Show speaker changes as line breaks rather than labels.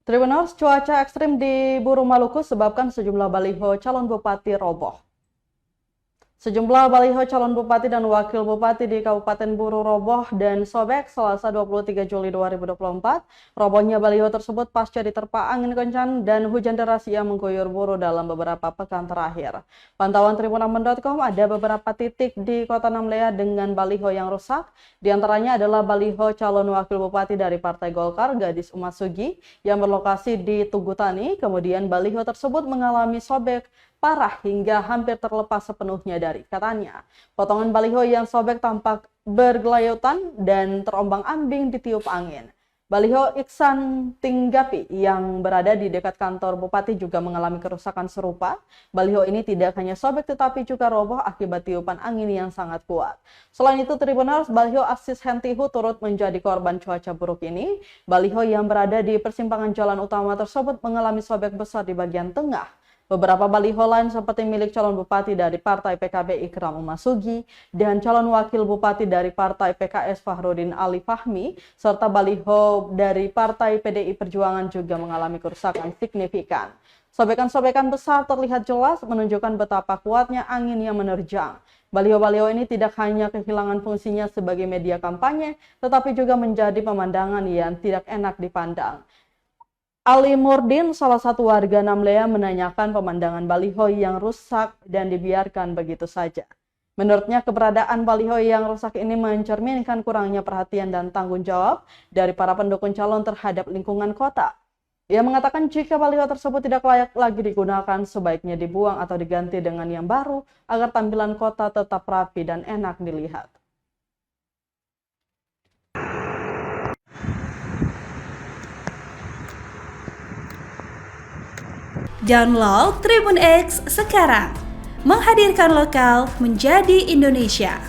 Tribuners, cuaca ekstrim di Buru Maluku sebabkan sejumlah baliho calon bupati roboh. Sejumlah baliho calon bupati dan wakil bupati di Kabupaten Buru roboh dan sobek Selasa 23 Juli 2024. Robohnya baliho tersebut pasca diterpa angin kencang dan hujan deras yang mengguyur Buru dalam beberapa pekan terakhir. Pantauan Tribunambon.com, ada beberapa titik di Kota Namlea dengan baliho yang rusak. Di antaranya adalah baliho calon wakil bupati dari Partai Golkar, Gadis Umasugi, yang berlokasi di Tugutani. Kemudian baliho tersebut mengalami sobek parah hingga hampir terlepas sepenuhnya dari ikatan. Potongan baliho yang sobek tampak bergelayutan dan terombang-ambing ditiup angin. Baliho Iksan Tinggapi yang berada di dekat kantor bupati juga mengalami kerusakan serupa. Baliho ini tidak hanya sobek tetapi juga roboh akibat tiupan angin yang sangat kuat. Selain itu, Tribuners, baliho Aksis Hentihu turut menjadi korban cuaca buruk ini. Baliho yang berada di persimpangan jalan utama tersebut mengalami sobek besar di bagian tengah. Beberapa baliho lain seperti milik calon bupati dari Partai PKB Ikram Umasugi dan calon wakil bupati dari Partai PKS Fahrudin Ali Fahmi serta baliho dari Partai PDI Perjuangan juga mengalami kerusakan signifikan. Sobekan-sobekan besar terlihat jelas menunjukkan betapa kuatnya angin yang menerjang. Baliho-baliho ini tidak hanya kehilangan fungsinya sebagai media kampanye, tetapi juga menjadi pemandangan yang tidak enak dipandang. Ali Murdin, salah satu warga Namlea, menanyakan pemandangan baliho yang rusak dan dibiarkan begitu saja. Menurutnya, keberadaan baliho yang rusak ini mencerminkan kurangnya perhatian dan tanggung jawab dari para pendukung calon terhadap lingkungan kota. Ia mengatakan jika baliho tersebut tidak layak lagi digunakan, sebaiknya dibuang atau diganti dengan yang baru agar tampilan kota tetap rapi dan enak dilihat.
Download Tribun X sekarang, menghadirkan lokal menjadi Indonesia.